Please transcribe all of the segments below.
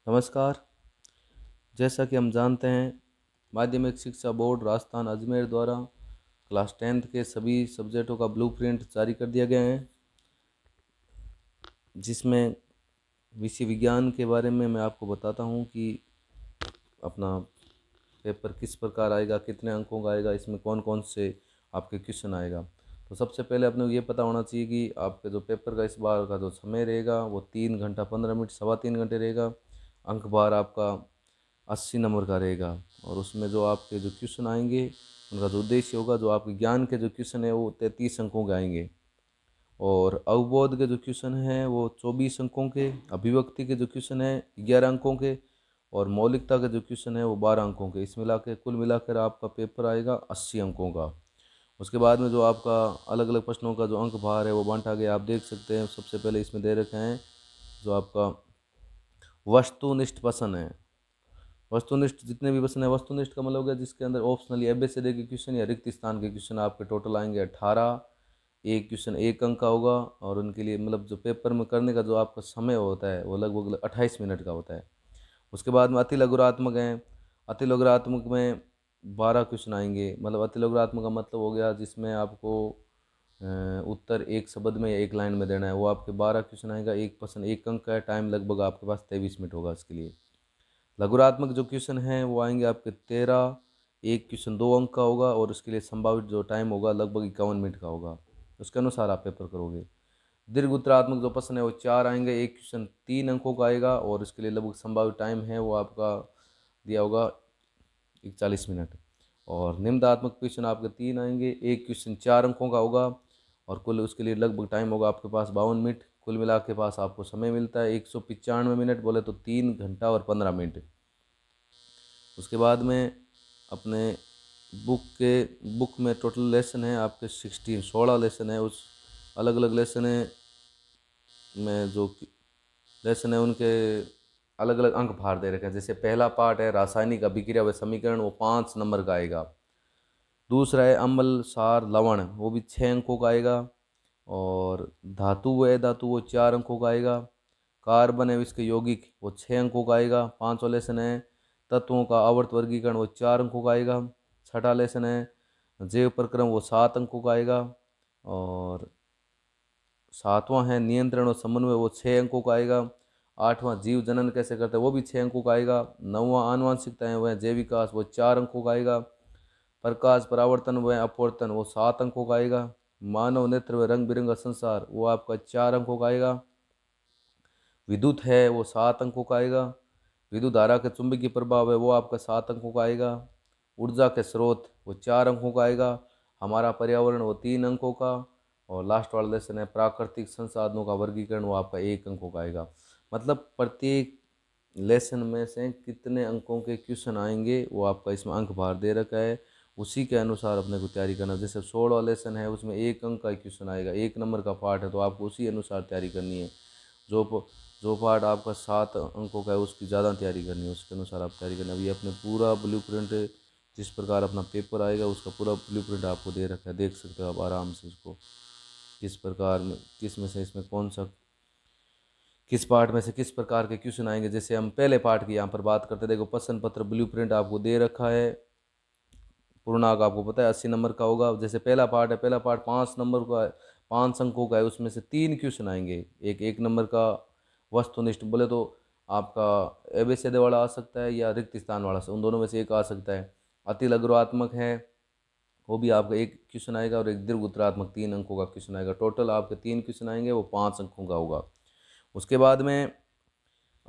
नमस्कार। जैसा कि हम जानते हैं, माध्यमिक शिक्षा बोर्ड राजस्थान अजमेर द्वारा क्लास 10th के सभी सब्जेक्टों का ब्लूप्रिंट जारी कर दिया गया है, जिसमें विषय विज्ञान के बारे में मैं आपको बताता हूं कि अपना पेपर किस प्रकार आएगा, कितने अंकों का आएगा, इसमें कौन कौन से आपके क्वेश्चन आएगा। तो सबसे पहले अपने को ये पता होना चाहिए कि आपके जो पेपर का इस बार का जो समय रहेगा वो 3 घंटा 15 मिनट 3.25 घंटे रहेगा। अंक भार आपका 80 नंबर का रहेगा और उसमें जो आपके जो क्वेश्चन आएंगे उनका जो उद्देश्य होगा, जो आपके ज्ञान के जो क्वेश्चन है वो 33 अंकों के आएंगे और अवबोध के जो क्वेश्चन हैं वो 24 अंकों के, अभिव्यक्ति के जो क्वेश्चन है 11 अंकों के और मौलिकता के जो क्वेश्चन है वो 12 अंकों के। इस मिला के कुल मिलाकर आपका पेपर आएगा 80 अंकों का। उसके बाद में जो आपका अलग अलग प्रश्नों का जो अंक भार है वो बांटा गया, आप देख सकते हैं। सबसे पहले इसमें दे रखे हैं जो आपका वस्तुनिष्ठ प्रश्न है। वस्तुनिष्ठ जितने भी प्रश्न है, वस्तुनिष्ठ का मतलब हो गया जिसके अंदर ऑप्शनली एबीसीडी के क्वेश्चन या रिक्त स्थान के क्वेश्चन आपके टोटल आएंगे 18। एक क्वेश्चन 1 अंक का होगा और उनके लिए मतलब जो पेपर में करने का जो आपका समय होता है वो लगभग 28 मिनट का होता है। उसके बाद में अति लघुरात्मक हैं। अति लघुरात्मक में 12 क्वेश्चन आएंगे। मतलब अति लघुरात्मक का मतलब हो गया जिसमें आपको उत्तर एक शब्द में या एक लाइन में देना है, वो आपके 12 क्वेश्चन आएगा। एक प्रश्न 1 अंक का है, टाइम लगभग आपके पास 23 मिनट होगा इसके लिए। लघुरात्मक जो क्वेश्चन हैं वो आएंगे आपके 13। एक क्वेश्चन 2 अंक का होगा और उसके लिए संभावित जो टाइम होगा लगभग 51 मिनट का होगा। उसके अनुसार आप पेपर करोगे। दीर्घ उत्तरात्मक जो प्रश्न है वो 4 आएंगे। एक क्वेश्चन 3 अंकों का आएगा और इसके लिए लगभग संभावित टाइम है वो आपका दिया होगा 41 मिनट। और निम्नात्मक क्वेश्चन आपके 3 आएंगे। एक क्वेश्चन 4 अंकों का होगा और कुल उसके लिए लगभग टाइम होगा आपके पास 52 मिनट। कुल मिला के पास आपको समय मिलता है 195 मिनट, बोले तो 3 घंटा और 15 मिनट। उसके बाद में अपने बुक में टोटल लेसन है आपके 16 लेसन है। उस अलग अलग लेसन में जो लेसन है उनके अलग अलग अंक भार दे रखे हैं। जैसे पहला पार्ट है रासायनिक अभिक्रिया व समीकरण, वो 5 नंबर का आएगा। दूसरा है अम्ल सार लवण, वो भी 6 अंकों का आएगा। और धातु व धातु वो 4 अंकों का आएगा। कार्बन है इसके यौगिक, वो 6 अंकों का आएगा। पाँचवा लेसन है तत्वों का आवर्त वर्गीकरण, वो 4 अंकों का आएगा। छठा लेसन है जैव प्रक्रम, वो 7 अंकों का आएगा। और सातवां है नियंत्रण और समन्वय, वो 6 अंकों का आएगा। आठवां जीव जनन कैसे करते हैं, वो भी 6 अंकों का आएगा। नौवां आनुवांशिकताएं वह जैव विकास, वो 4 अंकों का आएगा। प्रकाश परावर्तन व अपवर्तन, वो 7 अंकों का आएगा। मानव नेत्र व रंग बिरंगा संसार, वो आपका 4 अंकों का आएगा। विद्युत है वो 7 अंकों का आएगा। विद्युत धारा के चुंबकीय प्रभाव है वो आपका 7 अंकों का आएगा। ऊर्जा के स्रोत वो 4 अंकों का आएगा। हमारा पर्यावरण वो 3 अंकों का। और लास्ट वाला लेसन है प्राकृतिक संसाधनों का वर्गीकरण, वो आपका 1 अंकों का आएगा। मतलब प्रत्येक लेसन में से कितने अंकों के क्वेश्चन आएंगे वो आपका इसमें अंक भार दे रखा है। उसी के अनुसार अपने को तैयारी करना। जैसे 16 लेसन है उसमें 1 अंक का क्वेश्चन आएगा, 1 नंबर का पार्ट है, तो आपको उसी अनुसार तैयारी करनी है। जो जो पार्ट आपका 7 अंकों का है उसकी ज़्यादा तैयारी करनी है, उसके अनुसार आप तैयारी करना। अभी अपने पूरा ब्लूप्रिंट जिस प्रकार अपना पेपर आएगा उसका पूरा ब्लूप्रिंट आपको दे रखा है, देख सकते हो आप आराम से उसको। किस प्रकार में किस में से इसमें कौन सा किस पार्ट में से किस प्रकार के क्वेश्चन आएंगे। जैसे हम पहले पार्ट की यहाँ पर बात करते, देखो प्रश्न पत्र ब्लूप्रिंट आपको दे रखा है। पूर्णांक आपको पता है 80 नंबर का होगा। जैसे पहला पार्ट है, पहला पार्ट 5 नंबर का है, 5 अंकों का है। उसमें से 3 क्वेश्चन आएंगे। एक 1 नंबर का वस्तुनिष्ठ, बोले तो आपका एबीसीडी वाला आ सकता है या रिक्त स्थान वाला, उन दोनों में से एक आ सकता है। अति लघुरात्मक है वो भी आपका 1 क्वेश्चन आएगा और एक दीर्घ उत्तरात्मक 3 अंकों का क्वेश्चन आएगा। टोटल आपके 3 क्वेश्चन आएंगे, वो 5 अंकों का होगा। उसके बाद में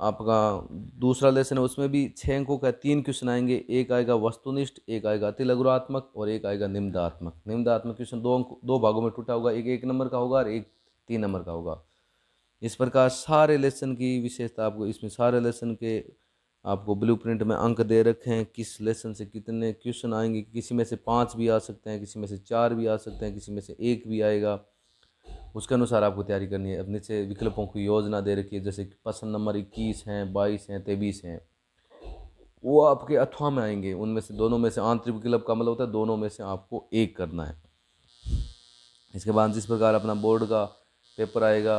आपका दूसरा लेसन है उसमें भी 6 अंकों का 3 क्वेश्चन आएंगे। एक आएगा वस्तुनिष्ठ, एक आएगा अति लघुरात्मक और एक आएगा निम्नात्मक। निम्नात्मक क्वेश्चन 2 अंक 2 भागों में टूटा होगा, एक 1 नंबर का होगा और एक 3 नंबर का होगा। इस प्रकार सारे लेसन की विशेषता आपको इसमें, सारे लेसन के आपको ब्लूप्रिंट में अंक दे रखे हैं। किस लेसन से कितने क्वेश्चन आएंगे, किसी में से 5 भी आ सकते हैं, किसी में से 4 भी आ सकते हैं, किसी में से 1 भी आएगा। उसके अनुसार आपको तैयारी करनी है। अब नीचे विकल्पों की योजना दे रखी है, जैसे कि प्रश्न नंबर 21 हैं, 22 हैं, 23 हैं, वो आपके अथवा में आएंगे। उनमें से दोनों में से आंतरिक विकल्प का मतलब होता है दोनों में से आपको एक करना है। इसके बाद जिस प्रकार अपना बोर्ड का पेपर आएगा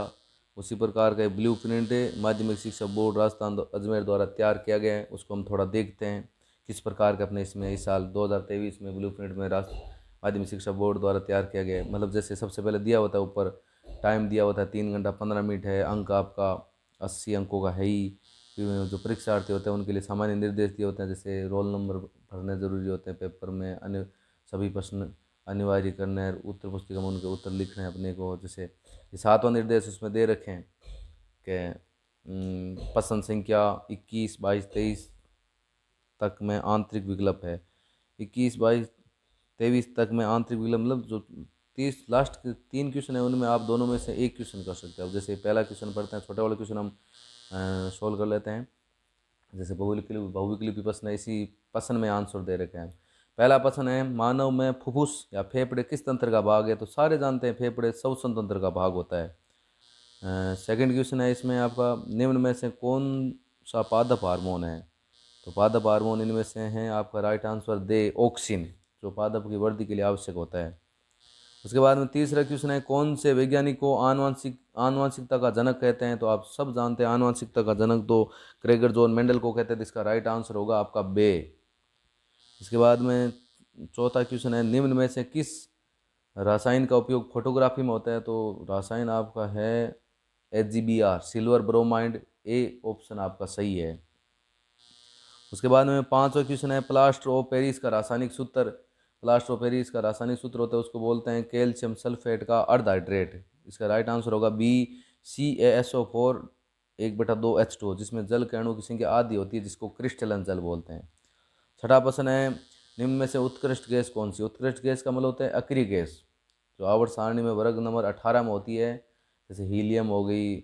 उसी प्रकार का ब्लू प्रिंट माध्यमिक शिक्षा बोर्ड राजस्थान अजमेर द्वारा तैयार किया गया है। उसको हम थोड़ा देखते हैं किस प्रकार के अपने इसमें इस साल 2023 में ब्लू प्रिंट में राष्ट्र माध्यमिक शिक्षा बोर्ड द्वारा तैयार किया गया है। मतलब जैसे सबसे पहले दिया होता है ऊपर टाइम दिया होता है 3 घंटा 15 मिनट है, अंक आपका 80 अंकों का है ही। जो परीक्षार्थी होते हैं उनके लिए सामान्य निर्देश दिए होते हैं, जैसे रोल नंबर भरने ज़रूरी होते हैं पेपर में, अन्य सभी प्रश्न अनिवार्य करना है, उत्तर पुस्तिका में उनके उत्तर लिखने हैं अपने को। जैसे ये 7वां निर्देश उसमें दे रखे हैं कि प्रश्न संख्या 21 22 23 तक में आंतरिक विकल्प है। 21 22 23 तक में आंतरिक विकल्प मतलब जो 30 लास्ट के 3 क्वेश्चन है उनमें आप दोनों में से एक क्वेश्चन कर सकते हो। जैसे पहला क्वेश्चन पढ़ते हैं, छोटे वाला क्वेश्चन हम सोल्व कर लेते हैं। जैसे बहुविकल्पी प्रश्न है, इसी प्रश्न में आंसर दे रखे हैं। पहला प्रश्न है, मानव में फुफ्फुस या फेफड़े किस तंत्र का भाग है? तो सारे जानते हैं फेफड़े श्वसन तंत्र का भाग होता है। सेकंड क्वेश्चन है इसमें आपका, निम्न में से कौन सा पादप हार्मोन है? तो पादप हार्मोन इनमें से हैं आपका राइट आंसर दे ऑक्सिन, जो पादप की वृद्धि के लिए आवश्यक होता है। उसके बाद में तीसरा क्वेश्चन है, कौन से वैज्ञानिक को आनुवंशिकता का जनक कहते हैं? तो आप सब जानते हैं आनुवंशिकता का जनक तो क्रेगर जॉन मेंडल को कहते हैं। इसका राइट आंसर होगा आपका बे। इसके बाद में चौथा क्वेश्चन है, निम्न में से किस रासायन का उपयोग फोटोग्राफी में होता है? तो रासायन आपका है HgBr, silver bromide. A option आपका सही है। उसके बाद में पांचवा क्वेश्चन है, प्लास्टर ऑफ पेरिस का रासायनिक सूत्र। प्लास्टर ऑफ पेरिस का रासायनिक सूत्र होता है, उसको बोलते हैं कैल्शियम सल्फेट का अर्धहाइड्रेट। इसका राइट आंसर होगा BCaSO4 1/2H2, जिसमें जल के अणु की संख्या आधी होती है, जिसको क्रिस्टलन जल बोलते हैं। छठा प्रश्न है, निम्न में से उत्कृष्ट गैस कौन सी? उत्कृष्ट गैस का मतलब होता है अक्रिय गैस, जो आवर्त सारणी में वर्ग नंबर 18 में होती है। जैसे हीलियम हो गई,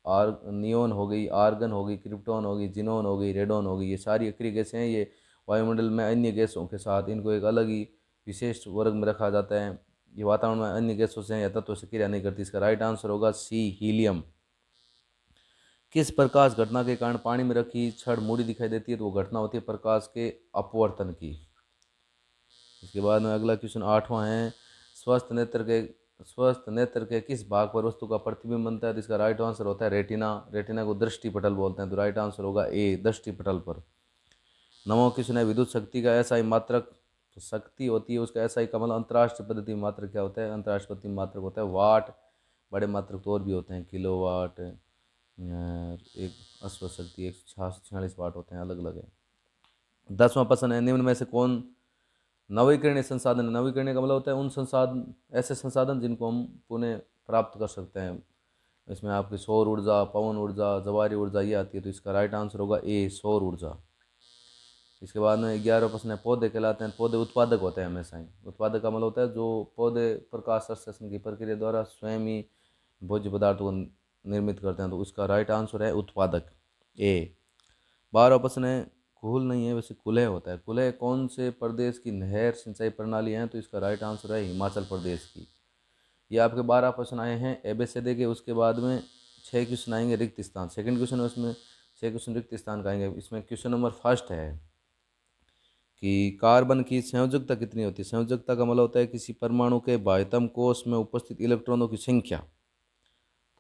नियोन हो गई, आर्गन हो गई, क्रिप्टॉन हो गई, जिनोन हो गई, रेडोन हो गई, ये सारी अक्रिय गैसें हैं। ये वायुमंडल में अन्य गैसों के साथ इनको एक अलग ही विशेष वर्ग में रखा जाता है। ये वातावरण में अन्य गैसों से या तत्वों से क्रिया नहीं करती। इसका राइट आंसर होगा सी, हीलियम। किस प्रकाश घटना के कारण पानी में रखी छड़ मूड़ी दिखाई देती है? तो वो घटना होती है प्रकाश के अपवर्तन की। इसके बाद में अगला क्वेश्चन आठवां है, स्वस्थ नेत्र के किस भाग पर वस्तु का प्रतिबिंब बनता है? तो इसका राइट आंसर होता है रेटिना। रेटिना को दृष्टि पटल बोलते हैं, तो राइट आंसर होगा ए, दृष्टि पटल पर। नववां क्वेश्चन है, विद्युत शक्ति का एसआई मात्रक। तो शक्ति होती है उसका एसआई का मतलब अंतर्राष्ट्रीय पद्धति में मात्रक क्या होता है? अंतर्राष्ट्रीय पद्धति में मात्रक होता है वाट। बड़े मात्रक तो और भी होते हैं, किलो वाट, एक अश्व शक्ति 146 वाट होते हैं, अलग अलग है। 10वां प्रश्न है, निम्न में से कौन नवीकरणीय संसाधन है? नवीकरणीय का मतलब होता है उन संसाधन, ऐसे संसाधन जिनको हम पुनः प्राप्त कर सकते हैं। इसमें आपकी सौर ऊर्जा, पवन ऊर्जा, जवारी ऊर्जा ये आती है, तो इसका राइट आंसर होगा ए, सौर ऊर्जा। इसके बाद में 11वां प्रश्न है, पौधे कहलाते हैं, पौधे उत्पादक होते हैं हमेशा ही। उत्पादक का मतलब होता है जो पौधे प्रकाश संश्लेषण की प्रक्रिया द्वारा स्वयं ही भोज्य पदार्थों को निर्मित करते हैं, तो उसका राइट आंसर है उत्पादक, ए। 12वां प्रश्न है, कुल नहीं है वैसे कुलह होता है। कुलह कौन से प्रदेश की नहर सिंचाई प्रणाली है? तो इसका राइट आंसर है हिमाचल प्रदेश की। ये आपके 12 प्रश्न आए हैं एबीसीडी के। उसके बाद में 6 क्वेश्चन आएंगे रिक्त स्थान। सेकंड क्वेश्चन है उसमें 6 क्वेश्चन रिक्त स्थान का आएंगे। इसमें क्वेश्चन नंबर फर्स्ट है कि कार्बन की संयोजकता कितनी होती है? संयोजकता का मतलब होता है किसी परमाणु के बाह्यतम कोश में उपस्थित इलेक्ट्रॉनों की संख्या।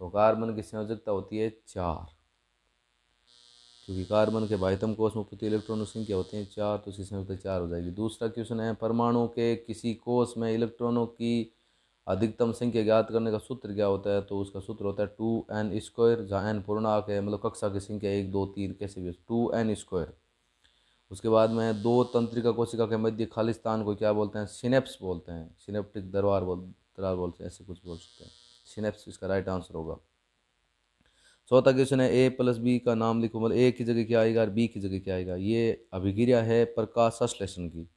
तो कार्बन की संयोजकता होती है 4, क्योंकि कार्बन के बाह्यतम कोश में उपस्थित इलेक्ट्रॉनों की संख्या होती है 4, तो उसकी संयोजकता 4 हो जाएगी। दूसरा क्वेश्चन है, परमाणु के किसी कोश में इलेक्ट्रॉनों की अधिकतम संख्या ज्ञात करने का सूत्र क्या होता है? तो उसका सूत्र होता है 2n², जहाँ n पूर्णांक है, मतलब कक्षा की संख्या 1 2 3 कैसे भी 2n²। उसके बाद में दो तंत्रिका कोशिका के मध्य खाली स्थान को क्या बोलते हैं? सिनेप्स बोलते हैं, सिनेप्टिक दरार बोलते हैं, ऐसे कुछ बोल सकते हैं। सिनेप्स इसका राइट आंसर होगा। चौथा क्वेश्चन है, A+B का नाम लिखो, मतलब A की जगह क्या आएगा और B की जगह क्या आएगा? ये अभिक्रिया है प्रकाश संश्लेषण की,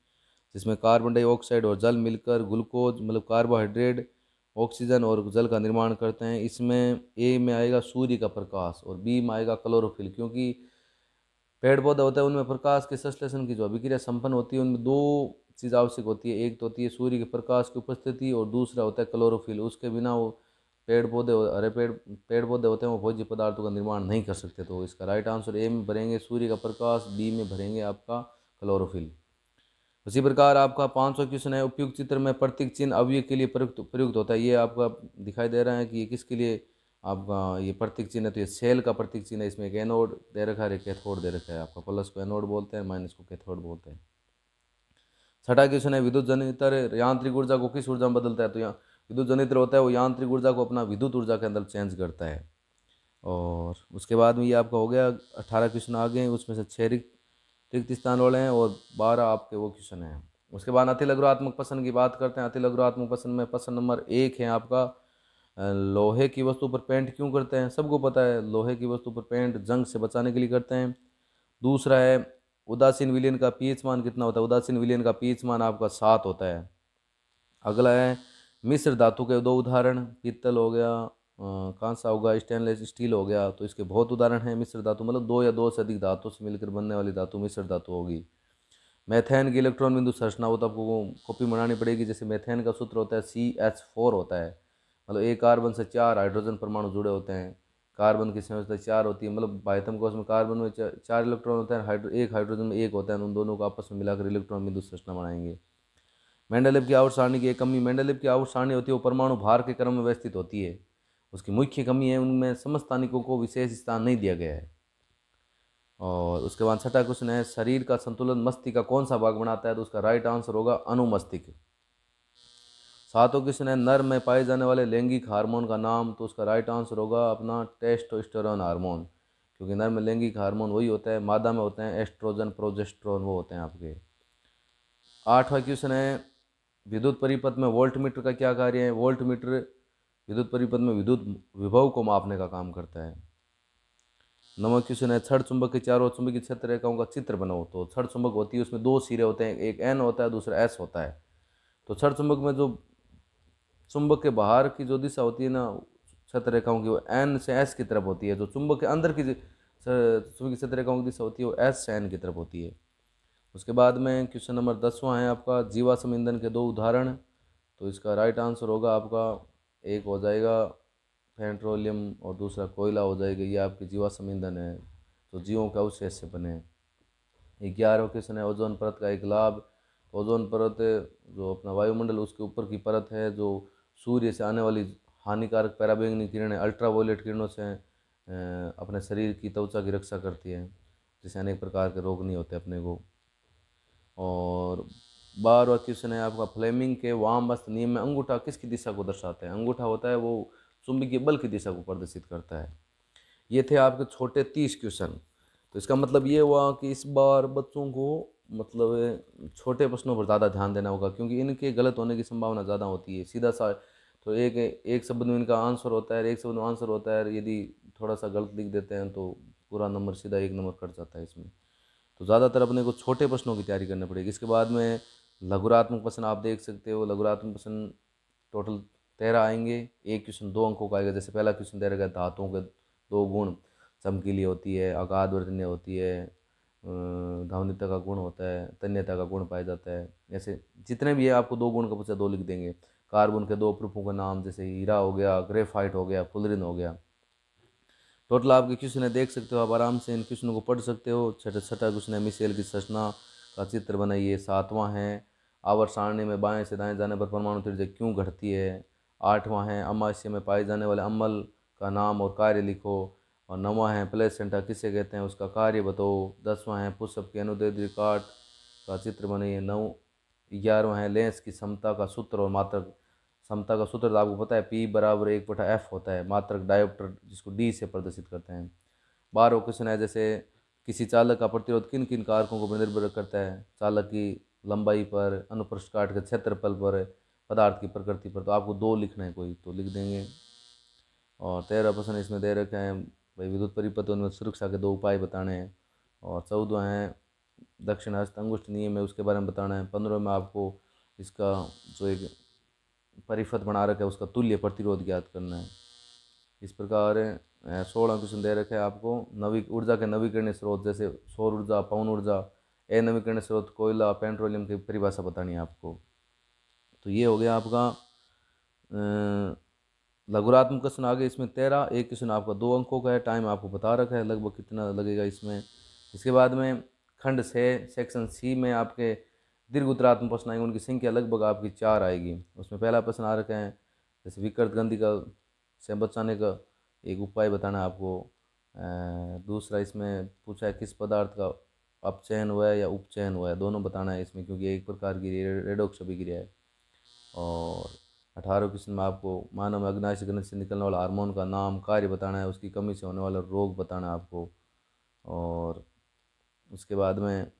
जिसमें कार्बन डाइऑक्साइड और जल मिलकर ग्लूकोज मतलब कार्बोहाइड्रेट, ऑक्सीजन और जल का निर्माण करते हैं। इसमें A में आएगा सूर्य का प्रकाश और B में आएगा क्लोरोफिल, क्योंकि पेड़ पौधे होता है उनमें प्रकाश के संश्लेषण की जो अभिक्रिया संपन्न होती है उनमें दो चीज़ आवश्यक होती है। एक तो होती है सूर्य के प्रकाश की उपस्थिति और दूसरा होता है क्लोरोफिल। उसके बिना वो पेड़ पौधे हरे पेड़ पौधे होते हैं वो भोज्य पदार्थों का निर्माण नहीं कर सकते। तो इसका राइट आंसर ए में भरेंगे सूर्य का प्रकाश, बी में भरेंगे आपका क्लोरोफिल। उसी प्रकार आपका 5वां क्वेश्चन है, उपयुक्त चित्र में प्रतीक चिन्ह अवयव के लिए प्रयुक्त होता है। ये आपका दिखाई दे रहा है कि ये किसके लिए आपका ये प्रतीक चिन्ह है, तो ये सेल का प्रतीक चिन्ह है। इसमें एक एनोड दे रखा है, एक कैथोड दे रखा है। आपका प्लस को एनोड बोलते हैं, माइनस को कैथोड बोलते हैं। छठा क्वेश्चन है, विद्युत जनित्र यांत्रिक ऊर्जा को किस ऊर्जा में बदलता है? तो यहाँ विद्युत जनित्र होता है वो यांत्रिक ऊर्जा को अपना विद्युत ऊर्जा के अंदर चेंज करता है। और उसके बाद में ये आपका हो गया 18 क्वेश्चन आ गए, उसमें से 6 रिक्त स्थान वाले हैं और 12 आपके वो क्वेश्चन हैं। उसके बाद अति लघुरात्मक प्रश्न की बात करते हैं। अति लघुरात्मक प्रश्न में प्रश्न नंबर 1 है आपका, लोहे की वस्तु पर पेंट क्यों करते हैं? सबको पता है, लोहे की वस्तु पर पेंट जंग से बचाने के लिए करते हैं। दूसरा है, उदासीन विलयन का पीएच मान कितना होता है? उदासीन विलयन का पीएच मान आपका 7 होता है। अगला है, मिश्र धातु के 2 उदाहरण, पीतल हो गया, कांसा होगा, स्टेनलेस स्टील हो गया। तो इसके बहुत उदाहरण हैं। मिश्र धातु मतलब 2 या 2 से अधिक धातु से मिलकर बनने वाली धातु मिश्र धातु होगी। मेथेन की इलेक्ट्रॉन बिंदु संरचना, वो तो आपको कॉपी बनानी पड़ेगी। जैसे मेथेन का सूत्र होता है CH4 होता है, मतलब एक कार्बन से 4 हाइड्रोजन परमाणु जुड़े होते हैं। कार्बन की संरचना 4 होती है, मतलब बाह्यतम कोश में कार्बन में 4 इलेक्ट्रॉन होते हैं, एक हाइड्रोजन में 1 होता है। उन दोनों को आपस में मिलाकर इलेक्ट्रॉन बिंदु संरचना बनाएंगे। मेंडेलेव की आवर्त सारणी की एक कमी, मेंडेलेव की आवर्त सारणी होती है वो परमाणु भार के क्रम में व्यवस्थित होती है। उसकी मुख्य कमी है उनमें समस्थानिकों को विशेष स्थान नहीं दिया गया है। और उसके बाद छठा क्वेश्चन है, शरीर का संतुलन मस्तिष्क का कौन सा भाग बनाता है? तो उसका राइट आंसर होगा अनुमस्तिष्क। सातों क्वेश्चन है, नर में पाए जाने वाले लैंगिक हार्मोन का नाम? तो उसका राइट आंसर होगा अपना टेस्टोस्टेरोन हार्मोन, क्योंकि नर में लैंगिक हार्मोन वही होता है, मादा में होते हैं एस्ट्रोजन प्रोजेस्टेरोन, वो होते हैं आपके। आठवां क्वेश्चन है, विद्युत परिपथ में वोल्ट मीटर का क्या कार्य है? वोल्ट मीटर विद्युत परिपथ में विद्युत विभव को मापने का काम करता है। नंबर क्वेश्चन है, छड़ चुंबक के चारों चुंबकीय क्षेत्र रेखाओं का चित्र बनाओ। तो छड़ चुंबक होती है, उसमें 2 सिरे होते हैं, एक N होता है, दूसरा S होता है। तो छड़ चुंबक में जो चुंबक के बाहर की जो दिशा होती है ना क्षेत्र रेखाओं की, वो N से S की तरफ होती है। जो चुंबक के अंदर की चुंबकीय क्षेत्र रेखाओं की दिशा होती है वो S से N की तरफ होती है। उसके बाद में क्वेश्चन नंबर 10वां है आपका, जीवाश्म ईंधन के 2 उदाहरण। तो इसका राइट आंसर होगा आपका, एक हो जाएगा पेट्रोलियम और दूसरा कोयला हो जाएगा। ये आपके जीवाश्म ईंधन है, तो जीवों के अवशेष से बने हैं। 11वां क्वेश्चन है, ओजोन परत का एक लाभ। ओजोन परत जो अपना वायुमंडल उसके ऊपर की परत है, जो सूर्य से आने वाली हानिकारक पराबैंगनी किरणें, अल्ट्रावायलेट किरणों से अपने शरीर की त्वचा की रक्षा करती है, जिससे अनेक प्रकार के रोग नहीं होते अपने को। और 12वां क्वेश्चन है आपका, फ्लेमिंग के वामहस्त नियम में अंगूठा किसकी दिशा को दर्शाता है? अंगूठा होता है वो चुंबकीय बल की दिशा को प्रदर्शित करता है। ये थे आपके छोटे 30 क्वेश्चन। तो इसका मतलब ये हुआ कि इस बार बच्चों को मतलब छोटे प्रश्नों पर ज़्यादा ध्यान देना होगा, क्योंकि इनके गलत होने की संभावना ज़्यादा होती है। सीधा सा तो एक एक शब्द में इनका आंसर होता है, एक शब्द में आंसर होता है, यदि थोड़ा सा गलत लिख देते हैं तो पूरा नंबर सीधा 1 नंबर कट जाता है इसमें। तो ज़्यादातर अपने को छोटे प्रश्नों की तैयारी करनी पड़ेगी। इसके बाद में लघुरात्मक प्रश्न आप देख सकते हो। लघुरात्मक प्रश्न टोटल 13 आएंगे। एक क्वेश्चन 2 अंकों का आएगा। जैसे पहला क्वेश्चन दे रखा है, धातुओं के 2 गुण, चमकीली होती है, अगाध वर्तनीय होती है, धावनीयता का गुण होता है, तन्यता का गुण पाया जाता है। ऐसे जितने भी है आपको 2 गुण का पूछा, 2 लिख देंगे। कार्बन के 2 प्रूफों का नाम, जैसे हीरा हो गया, ग्रेफाइट हो गया, फुलरिन हो गया। टोटल आपके क्वेश्चन है, देख सकते हो आप आराम से इन क्वेश्चनों को पढ़ सकते हो। छठा क्वेश्चन है, मिसेल की संरचना का चित्र बनाइए। 7वां है, आवर्त सारणी में बाएं से दाएं जाने पर परमाणु त्रिज्या क्यों घटती है। 8वां है, अमाशय में पाए जाने वाले अम्ल का नाम और कार्य लिखो। और 9वां है, प्लेसेंटा किसे कहते हैं, उसका कार्य बताओ। 10वां है, पुशअप के अनुदैर्ध्य काट का चित्र बनाइए। 11वां है, लेंस की समता का सूत्र और मात्रक। समता का सूत्र तो आपको पता है, P बराबर 1/F होता है। मात्रक डायोप्टर, जिसको D से प्रदर्शित करते हैं। 12वां क्वेश्चन है, जैसे किसी चालक का प्रतिरोध किन किन कारकों को निर्भर करता है? चालक की लंबाई पर, अनुप्रस्थ काट के क्षेत्रफल पर, पदार्थ की प्रकृति पर। तो आपको 2 लिखना है, कोई तो लिख देंगे। और 13वां प्रश्न इसमें दे रखे हैं भाई, विद्युत परिपथों में सुरक्षा के 2 उपाय बताने हैं। और 14वां है, दक्षिण हस्त अंगुष्ठ नियम है, उसके बारे में बताना है। 15वें में आपको इसका जो एक परिपथ बना रखा है उसका तुल्य प्रतिरोध ज्ञात करना है। इस प्रकार 16 क्वेश्चन दे रखे हैं आपको। ऊर्जा के नवीकरणीय स्रोत, जैसे सौर ऊर्जा, पवन ऊर्जा, अनवीकरणीय स्रोत, कोयला, पेट्रोलियम की परिभाषा बतानी है आपको। तो ये हो गया आपका लघुरात्मक क्वेश्चन। आगे इसमें 13, एक क्वेश्चन आपका 2 अंकों का है। टाइम आपको बता रखा है लगभग कितना लगेगा इसमें। इसके बाद में खंड 6 सेक्शन C में आपके दीर्घ उत्तरात्मक प्रश्न आएंगे, उनकी संख्या लगभग आपकी 4 आएगी। उसमें पहला प्रश्न आ रखा है, जैसे विकृत गंधी का से बचाने का एक उपाय बताना है आपको। दूसरा इसमें पूछा है किस पदार्थ का अपचयन हुआ है या उपचयन हुआ है, दोनों बताना है इसमें, क्योंकि एक प्रकार की रेडोक्स अभिक्रिया है। और 18 क्वेश्चन में आपको मानव में अग्नाशय ग्रंथि से निकलने वाला हार्मोन का नाम, कार्य बताना है, उसकी कमी से होने वाला रोग बताना है आपको। और उसके बाद में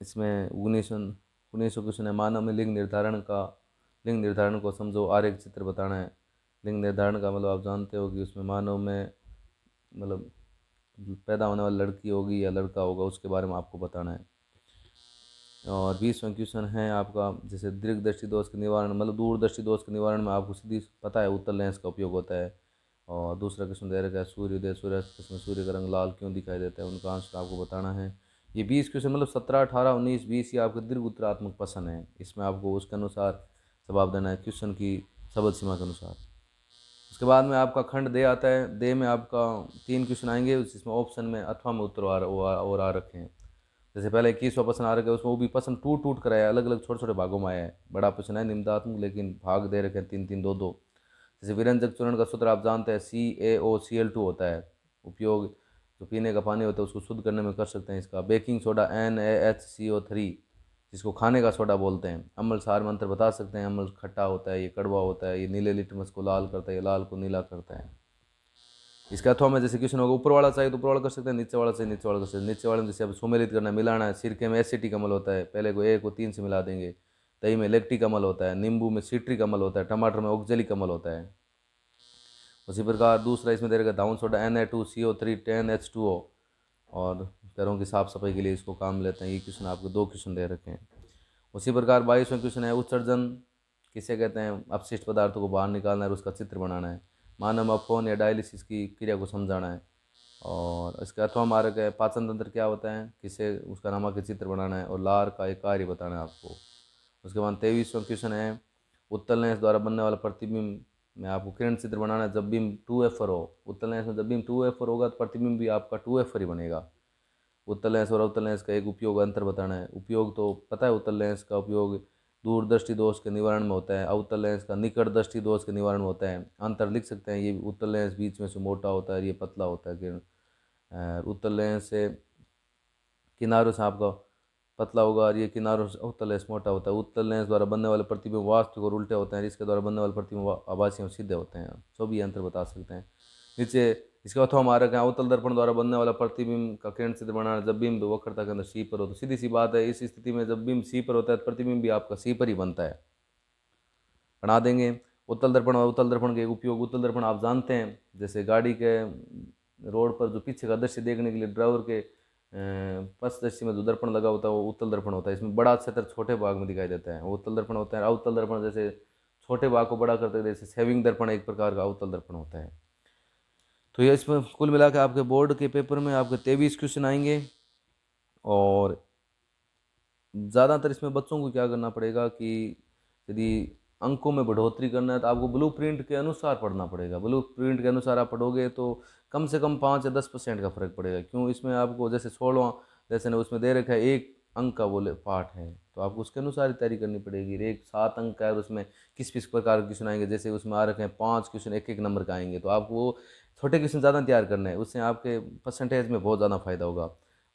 इसमें 1900 क्वेश्चन है, मानव में लिंग निर्धारण को समझो, आरेख चित्र बताना है। लिंग निर्धारण का मतलब आप जानते हो कि उसमें मानव में मतलब पैदा होने वाली लड़की होगी या लड़का होगा, उसके बारे में आपको बताना है। और 20वां क्वेश्चन है आपका, जैसे दीर्घ दृष्टि दोष के निवारण, मतलब दूरदृष्टि दोष के निवारण में आपको सीधी पता है उत्तल लेंस का उपयोग होता है। और दूसरा क्वेश्चन दे रखा है सूर्योदय सूर्यास्त में सूर्य का रंग लाल क्यों दिखाई देता है, उनका आंसर आपको बताना है। ये 20 क्वेश्चन मतलब 17, 18, 19, 20 ये आपके दीर्घ उत्तरात्मक प्रश्न है। इसमें आपको उसके अनुसार जवाब देना है, क्वेश्चन की शब्द सीमा के अनुसार। उसके बाद में आपका खंड दे आता है। दे में आपका 3 क्वेश्चन आएंगे, जिसमें ऑप्शन में अथवा में उत्तर और आ रखे हैं। जैसे पहले 21वां प्रश्न आ रखा है, उसमें वो भी प्रश्न टूट टूट कर आया है, अलग अलग छोटे छोटे भागों में आया है। बड़ा प्रश्न है निम्नात्मक, लेकिन भाग दे रखे हैं 3 3 2 2। जैसे विरंजक चूर्ण का सूत्र आप जानते हैं CaOCl2 होता है। उपयोग जो पीने का पानी होता है उसको शुद्ध करने में कर सकते हैं इसका। बेकिंग सोडा NaHCO3, जिसको खाने का सोडा बोलते हैं। अम्ल सार में अंतर बता सकते हैं, अम्ल खट्टा होता है, ये कड़वा होता है, ये नीले लिटमस को लाल करता है, ये लाल को नीला करता है। इसके अथवा में जैसे क्वेश्चन होगा ऊपर वाला चाहिए तो ऊपर वाला कर सकते हैं, नीचे वाला चाहिए नीचे वाला कर सकते हैं। नीचे वाले में जैसे अब सुमेलित करना है, मिलाना है। सिरके में एसिटिक अम्ल होता है, पहले को A को 3 से मिला देंगे। दही में लैक्टिक अम्ल होता है, नींबू में सिट्रिक अम्ल होता है, टमाटर में ऑक्जेलिक अम्ल होता है। उसी प्रकार दूसरा इसमें दे रखा धावन सोडा Na2CO3 10H2O, और पैरों की साफ सफाई के लिए इसको काम लेते हैं। ये क्वेश्चन आपको 2 क्वेश्चन दे रखे हैं। उसी प्रकार 22वां क्वेश्चन है उत्सर्जन किसे कहते हैं, अपशिष्ट पदार्थों को बाहर निकालना है और उसका चित्र बनाना है। मानव में अपौन या डायलिसिस की क्रिया को समझाना है। और इसके अथवा मार्ग है पाचन तंत्र क्या होता है, किसे उसका नामक के चित्र बनाना है और लार का एक कार्य बताना है आपको। उसके बाद 23वां क्वेश्चन है उत्तल लेंस द्वारा बनने वाला प्रतिबिंब में आपको किरण चित्र बनाना है जब बिंब 2F हो। उत्तल लेंस में जब बिंब 2F होगा तो प्रतिबिंब भी आपका 2F ही बनेगा। उत्तल लेंस और अवतल लेंस का एक उपयोग अंतर बताना है। उपयोग तो पता है, उत्तल लेंस का उपयोग दूरदृष्टि दोष के निवारण में होता है, अवतल लेंस का निकट दृष्टि दोष के निवारण में होता है। अंतर लिख सकते हैं, ये उत्तल लेंस बीच में से मोटा होता है, ये पतला होता है किरण। उत्तल लेंस से किनारों से आपका पतला होगा और ये किनारों से उत्तल लेंस मोटा होता है। उत्तल लेंस द्वारा बनने वाले प्रतिबिंब वास्तविक और उल्टे होते हैं, इसके द्वारा बनने वाले प्रतिबिंब आभासी और सीधे होते हैं। सो भी अंतर बता सकते हैं। नीचे इसके अथवा मारक है अवतल दर्पण द्वारा बनने वाला प्रतिबिंब का किरण चित्र बनाना जब बिंब वक्रता के अंदर सी पर हो। तो सीधी सी बात है, इस स्थिति में जब बिंब सी पर होता है तो प्रतिबिंब भी आपका सी पर ही बनता है। बना देंगे। उत्तल दर्पण और अवतल दर्पण के उपयोग, उत्तल दर्पण आप जानते हैं, जैसे गाड़ी के रोड पर जो पीछे का दृश्य देखने के लिए ड्राइवर के पश्च दृष्टि में जो दर्पण लगा होता है वो उत्तल दर्पण होता है। इसमें बड़ा क्षेत्र छोटे भाग में दिखाई देता है, वो उत्तल दर्पण होता है। अवतल दर्पण जैसे छोटे भाग को बड़ा करते हैं, जैसे सेविंग दर्पण एक प्रकार का अवतल दर्पण होता है। तो ये इसमें कुल मिला के आपके बोर्ड के पेपर में आपके 23 क्वेश्चन आएंगे। और ज़्यादातर इसमें बच्चों को क्या करना पड़ेगा कि यदि अंकों में बढ़ोतरी करना है तो आपको ब्लू प्रिंट के अनुसार पढ़ना पड़ेगा। ब्लू प्रिंट के अनुसार आप पढ़ोगे तो कम से कम 5 या 10% का फर्क पड़ेगा। क्यों, इसमें आपको जैसे 16वां लेसन है उसमें दे रखा है 1 अंक का बोले पाठ है, तो आपको उसके अनुसार ही तैयारी करनी पड़ेगी। एक 7 अंक का है, उसमें किस किस प्रकार के क्वेश्चन आएंगे, जैसे उसमें आ रखे हैं 5 क्वेश्चन 1 1 नंबर का आएंगे, तो आपको वो छोटे क्वेश्चन ज़्यादा तैयार करने हैं, उससे आपके परसेंटेज में बहुत ज़्यादा फायदा होगा।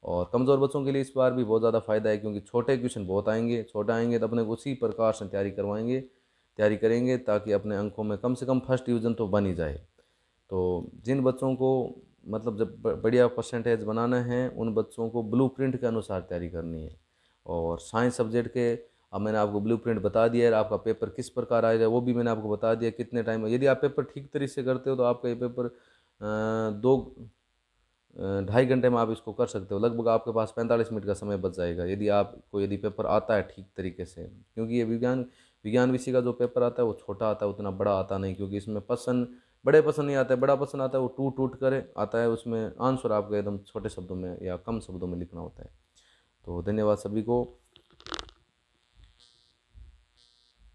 और कमज़ोर बच्चों के लिए इस बार भी बहुत ज़्यादा फायदा है, क्योंकि छोटे क्वेश्चन बहुत आएंगे, छोटे आएंगे तो अपने उसी प्रकार से तैयारी करेंगे ताकि अपने अंकों में कम से कम फर्स्ट डिवीज़न तो बन ही जाए। तो जिन बच्चों को मतलब जब बढ़िया परसेंटेज बनाना है उन बच्चों को ब्लूप्रिंट के अनुसार तैयारी करनी है। और साइंस सब्जेक्ट के अब मैंने आपको ब्लूप्रिंट बता दिया है, आपका पेपर किस प्रकार आएगा वो भी मैंने आपको बता दिया, कितने टाइम। यदि आप पेपर ठीक तरीके से करते हो तो आपका ये पेपर 2-2.5 घंटे में आप इसको कर सकते हो। लगभग आपके पास 45 मिनट का समय बच जाएगा यदि पेपर आता है ठीक तरीके से। क्योंकि ये विज्ञान विषय का जो पेपर आता है वो छोटा आता है, उतना बड़ा आता नहीं, क्योंकि इसमें बड़े प्रश्न नहीं आता है। बड़ा प्रश्न आता है वो टूट टूट कर आता है, उसमें आंसर आपको एकदम छोटे शब्दों में या कम शब्दों में लिखना होता है। तो धन्यवाद सभी को।